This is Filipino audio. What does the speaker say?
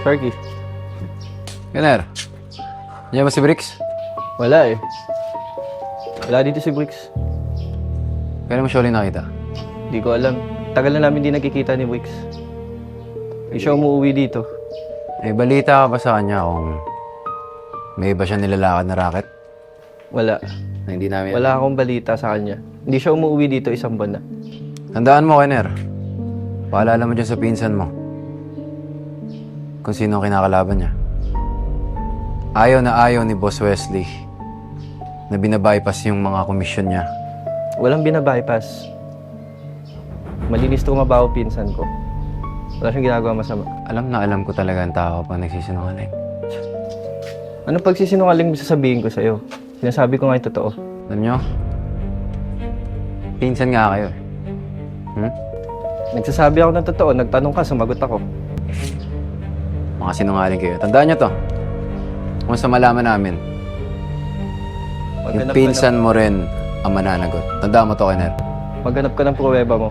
Sparky. Kaner, nandiyan ba si Bricks? Wala eh. Wala dito si Bricks. Kailan mo siya ulit nakita? Di ko alam. Tagal na namin di nakikita ni Bricks. Hindi siya umuwi dito. Eh, balita ka ba sa kanya kung may iba siya nilalakad na racket? Wala. Na hindi namin... Wala akong balita sa kanya. Hindi siya umuwi dito isang buwan na. Tandaan mo, Kaner. Paalala mo dyan sa pinsan mo. Kung sino ang kinakalaban niya. Ayaw ni Boss Wesley na binabypass yung mga komisyon niya. Walang binabypass. Malinis tumabaho pinsan ko. Wala siyang ginagawa masama. Alam ko talaga ang tao pag nagsisinungaling. Ano pagsisinungaling mo sasabihin ko sa'yo? Sinasabi ko nga yung totoo. Alam nyo? Pinsan nga kayo. Nagsasabi ako ng totoo. Nagtanong ka, sumagot ako. Mga sinungaling kayo. Tandaan nyo to. Kung sa malaman namin, yung pinsan mo rin ang mananagot. Tandaan mo to, Kaner. Maghanap ka ng pruweba mo.